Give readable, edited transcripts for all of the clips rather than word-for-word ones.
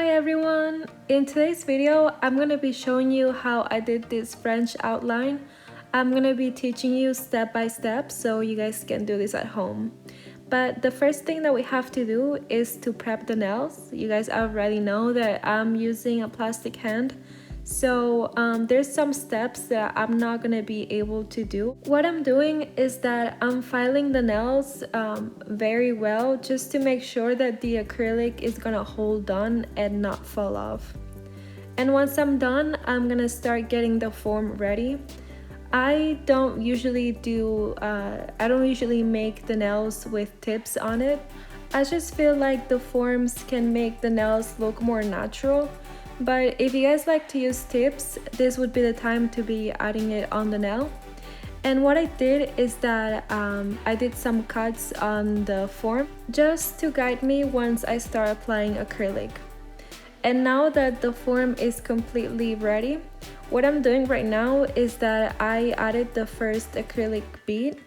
Hi everyone! In today's video, I'm going to be showing you how I did this French outline. I'm going to be teaching you step by step so you guys can do this at home. But the first thing that we have to do is to prep the nails. You guys already know that I'm using a plastic hand. So there's some steps that I'm not going to be able to do. What I'm doing is that I'm filing the nails very well just to make sure that the acrylic is going to hold on and not fall off. And once I'm done, I'm going to start getting the form ready. I don't usually make the nails with tips on it. I just feel like the forms can make the nails look more natural. But if you guys like to use tips, this would be the time to be adding it on the nail. And what I did is that I did some cuts on the form just to guide me once I start applying acrylic. And now that the form is completely ready, what I'm doing right now is that I added the first acrylic bead.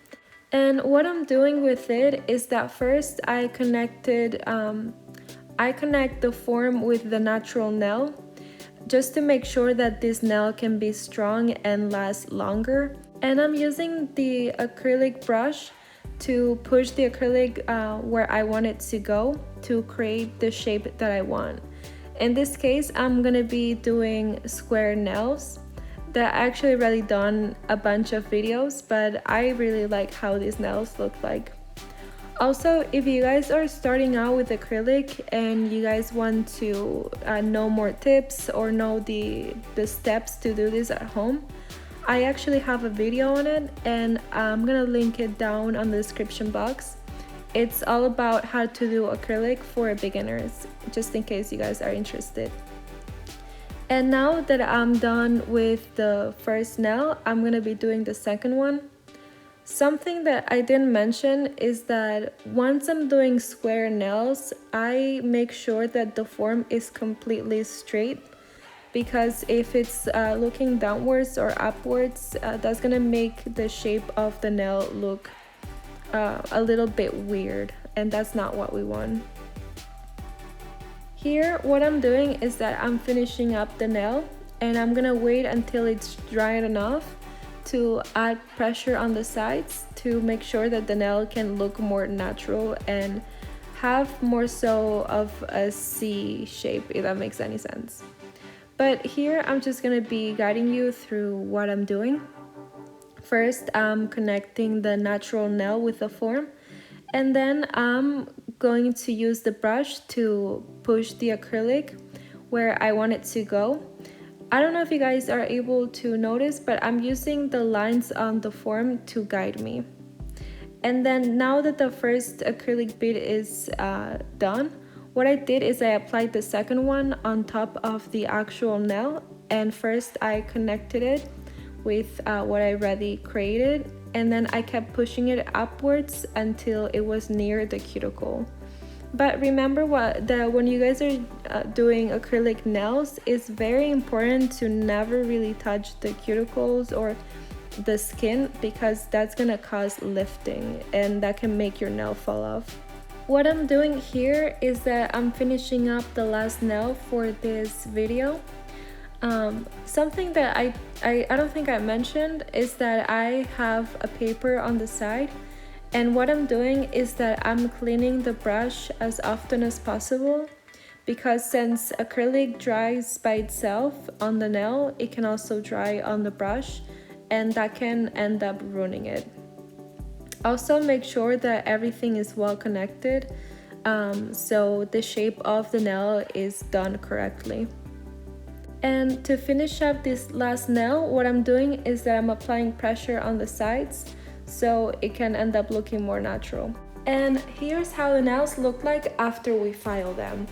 And what I'm doing with it is that first I connect the form with the natural nail just to make sure that this nail can be strong and last longer. And I'm using the acrylic brush to push the acrylic where I want it to go to create the shape that I want. In this case, I'm gonna be doing square nails. That I actually already done a bunch of videos, but I really like how these nails look like. Also, if you guys are starting out with acrylic and you guys want to know more tips or know the steps to do this at home, I actually have a video on it and I'm gonna link it down on the description box. It's all about how to do acrylic for beginners, just in case you guys are interested. And now that I'm done with the first nail, I'm gonna be doing the second one. Something that I didn't mention is that once I'm doing square nails, I make sure that the form is completely straight, because if it's looking downwards or upwards, that's gonna make the shape of the nail look a little bit weird, and that's not what we want. Here, what I'm doing is that I'm finishing up the nail, and I'm gonna wait until it's dry enough to add pressure on the sides to make sure that the nail can look more natural and have more so of a C shape, if that makes any sense. But here I'm just gonna be guiding you through what I'm doing. First, I'm connecting the natural nail with the form, and then I'm going to use the brush to push the acrylic where I want it to go. I don't know if you guys are able to notice, but I'm using the lines on the form to guide me. And then now that the first acrylic bead is done, what I did is I applied the second one on top of the actual nail, and first I connected it with what I already created, and then I kept pushing it upwards until it was near the cuticle. But remember that when you guys are doing acrylic nails, it's very important to never really touch the cuticles or the skin, because that's gonna cause lifting and that can make your nail fall off. What I'm doing here is that I'm finishing up the last nail for this video. Something that I don't think I mentioned is that I have a paper on the side. And what I'm doing is that I'm cleaning the brush as often as possible, because since acrylic dries by itself on the nail, it can also dry on the brush, and that can end up ruining it. Also, make sure that everything is well connected, so the shape of the nail is done correctly. And to finish up this last nail, what I'm doing is that I'm applying pressure on the sides so it can end up looking more natural. And here's how the nails look like after we file them.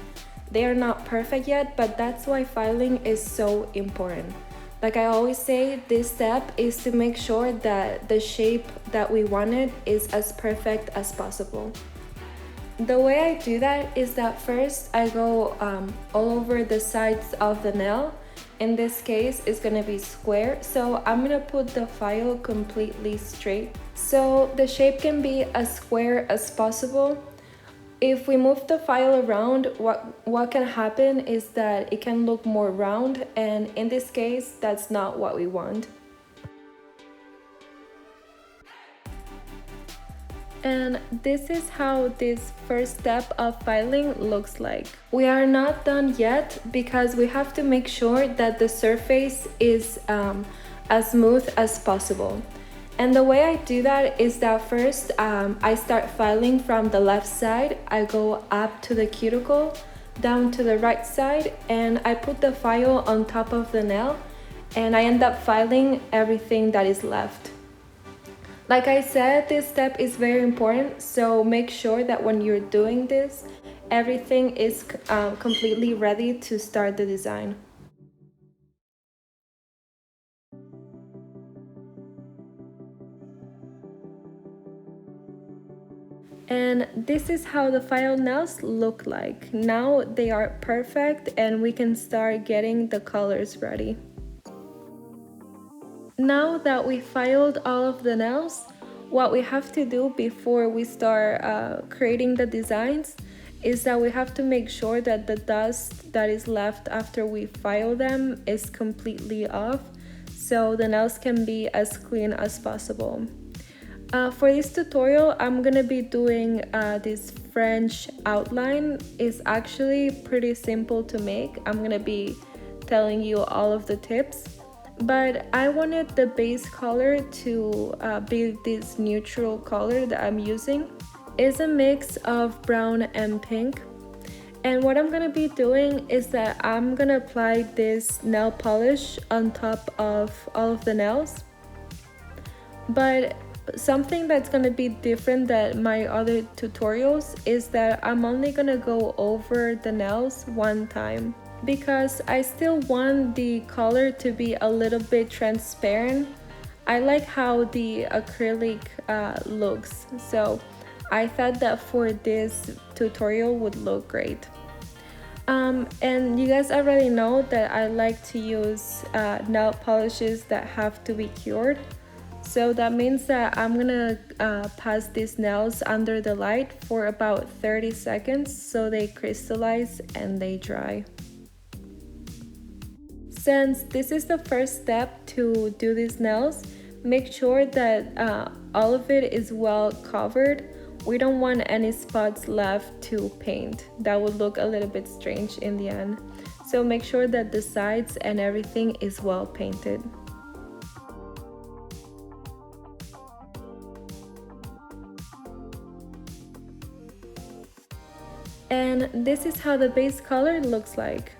They are not perfect yet, but that's why filing is so important. Like I always say, this step is to make sure that the shape that we wanted is as perfect as possible. The way I do that is that first I go all over the sides of the nail. In this case, it's gonna be square, so I'm gonna put the file completely straight so the shape can be as square as possible. If we move the file around, what can happen is that it can look more round, and in this case, that's not what we want. And this is how this first step of filing looks like. We are not done yet because we have to make sure that the surface is as smooth as possible. And the way I do that is that first I start filing from the left side. I go up to the cuticle, down to the right side, and I put the file on top of the nail, and I end up filing everything that is left. Like I said, this step is very important, so make sure that when you're doing this, everything is completely ready to start the design. And this is how the file nails look like. Now they are perfect and we can start getting the colors ready. Now that we filed all of the nails, what we have to do before we start creating the designs is that we have to make sure that the dust that is left after we file them is completely off, so the nails can be as clean as possible. For this tutorial, I'm gonna be doing this French outline. It's actually pretty simple to make. I'm gonna be telling you all of the tips. But I wanted the base color to be this neutral color that I'm using. It's a mix of brown and pink. And what I'm gonna be doing is that I'm gonna apply this nail polish on top of all of the nails. But something that's gonna be different than my other tutorials is that I'm only gonna go over the nails one time, because I still want the color to be a little bit transparent. I like how the acrylic looks, so I thought that for this tutorial would look great. And you guys already know that I like to use nail polishes that have to be cured. So that means that I'm gonna pass these nails under the light for about 30 seconds so they crystallize and they dry. Since this is the first step to do these nails, make sure that all of it is well covered. We don't want any spots left to paint. That would look a little bit strange in the end. So make sure that the sides and everything is well painted. And this is how the base color looks like.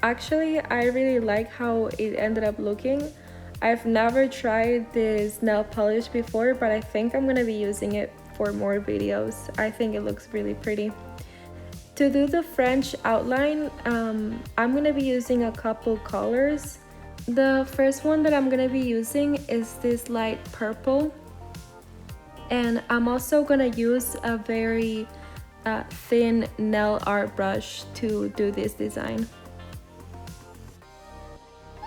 Actually, I really like how it ended up looking. I've never tried this nail polish before, but I think I'm gonna be using it for more videos. I think it looks really pretty. To do the French outline, I'm gonna be using a couple colors. The first one that I'm gonna be using is this light purple. And I'm also gonna use a very thin nail art brush to do this design.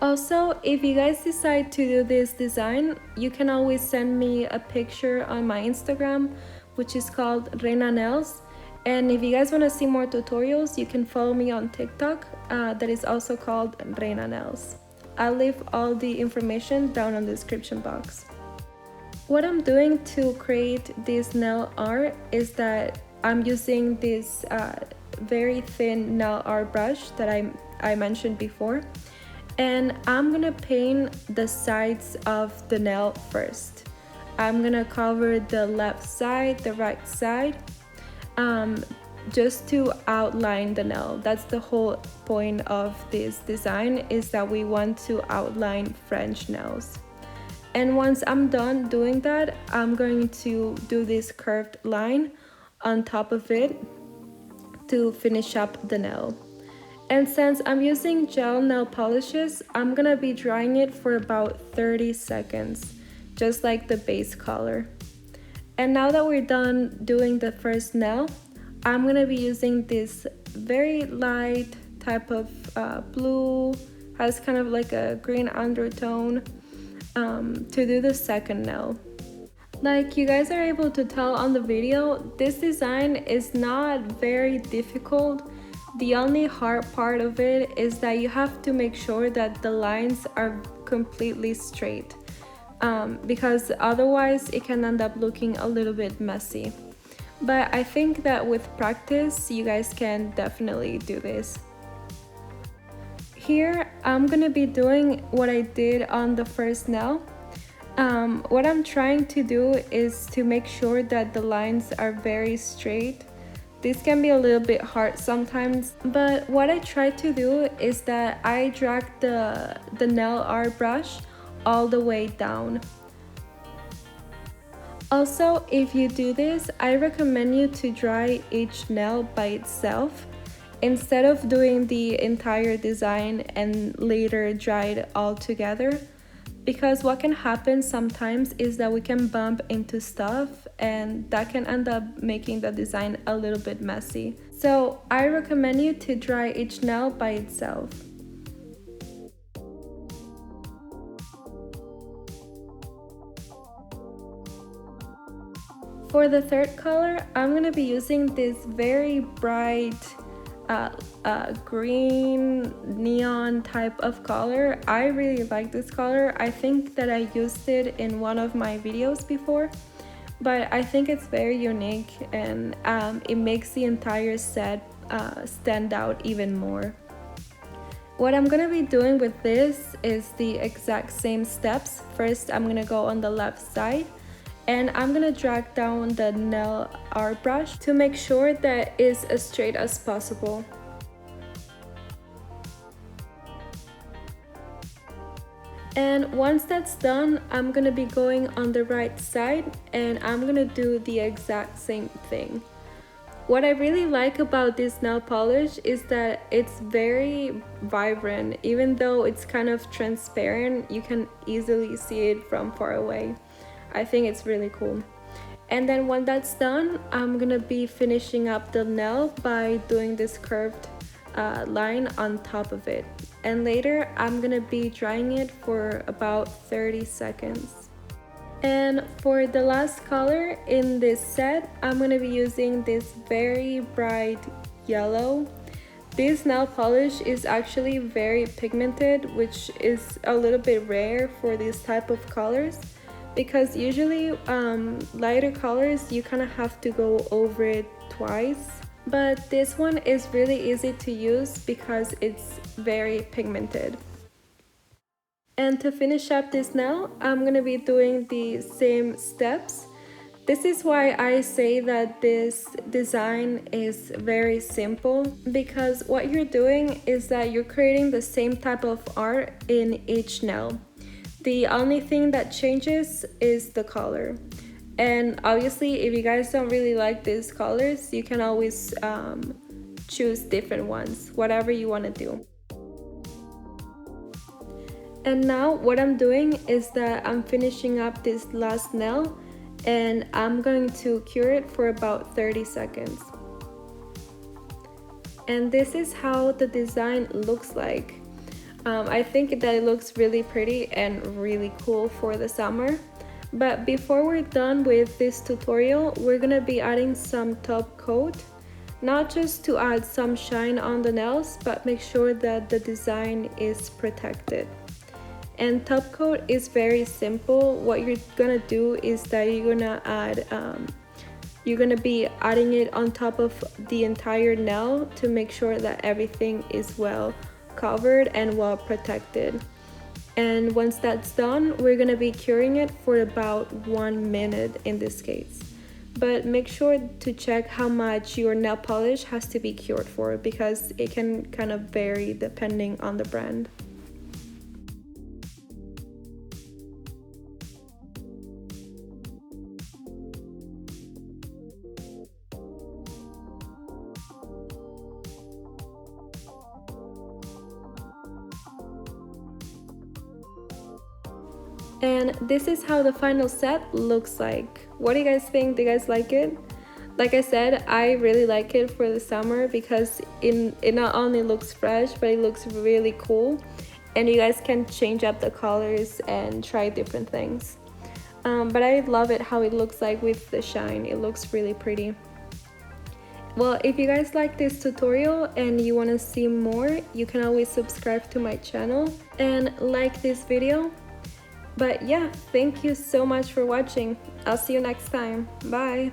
Also, if you guys decide to do this design, you can always send me a picture on my Instagram, which is called Reina Nails. And if you guys want to see more tutorials, you can follow me on TikTok, that is also called Reina Nails. I'll leave all the information down in the description box. What I'm doing to create this nail art is that I'm using this very thin nail art brush that I mentioned before. And I'm gonna paint the sides of the nail first. I'm gonna cover the left side, the right side, just to outline the nail. That's the whole point of this design, is that we want to outline French nails. And once I'm done doing that, I'm going to do this curved line on top of it to finish up the nail. And since I'm using gel nail polishes, I'm gonna be drying it for about 30 seconds, just like the base color. And now that we're done doing the first nail, I'm gonna be using this very light type of blue, has kind of like a green undertone, to do the second nail. Like you guys are able to tell on the video, this design is not very difficult. The only hard part of it is that you have to make sure that the lines are completely straight, because otherwise it can end up looking a little bit messy. But I think that with practice, you guys can definitely do this. Here, I'm gonna be doing what I did on the first nail. What I'm trying to do is to make sure that the lines are very straight. This can be a little bit hard sometimes, but what I try to do is that I drag the nail art brush all the way down. Also, if you do this, I recommend you to dry each nail by itself instead of doing the entire design and later dry it all together. Because what can happen sometimes is that we can bump into stuff and that can end up making the design a little bit messy. So I recommend you to dry each nail by itself. For the third color, I'm going to be using this very bright green neon type of color. I really like this color. I think that I used it in one of my videos before, but I think it's very unique and it makes the entire set stand out even more. What I'm gonna be doing with this is the exact same steps. First, I'm gonna go on the left side and I'm gonna drag down the nail art brush to make sure that it's as straight as possible. And once that's done, I'm gonna be going on the right side and I'm gonna do the exact same thing. What I really like about this nail polish is that it's very vibrant. Even though it's kind of transparent, you can easily see it from far away. I think it's really cool. And then when that's done, I'm gonna be finishing up the nail by doing this curved line on top of it. And later, I'm gonna be drying it for about 30 seconds. And for the last color in this set, I'm gonna be using this very bright yellow. This nail polish is actually very pigmented, which is a little bit rare for these type of colors, because usually lighter colors you kind of have to go over it twice, but this one is really easy to use because it's very pigmented. And to finish up this nail, I'm gonna be doing the same steps. This is why I say that this design is very simple, because what you're doing is that you're creating the same type of art in each nail. The only thing that changes is the color. And obviously, if you guys don't really like these colors, you can always choose different ones, whatever you want to do. And now what I'm doing is that I'm finishing up this last nail and I'm going to cure it for about 30 seconds. And this is how the design looks like. I think that it looks really pretty and really cool for the summer. But before we're done with this tutorial, we're gonna be adding some top coat, not just to add some shine on the nails, but make sure that the design is protected. And top coat is very simple. What you're gonna do is that you're gonna be adding it on top of the entire nail to make sure that everything is well covered and well protected. And once that's done, we're gonna be curing it for about 1 minute in this case. But make sure to check how much your nail polish has to be cured for, because it can kind of vary depending on the brand. And this is how the final set looks like. What do you guys think? Do you guys like it? Like I said, I really like it for the summer because it not only looks fresh, but it looks really cool. And you guys can change up the colors and try different things. but I love it how it looks like with the shine. It looks really pretty. Well, if you guys like this tutorial and you want to see more, you can always subscribe to my channel and like this video. But yeah, thank you so much for watching. I'll see you next time. Bye!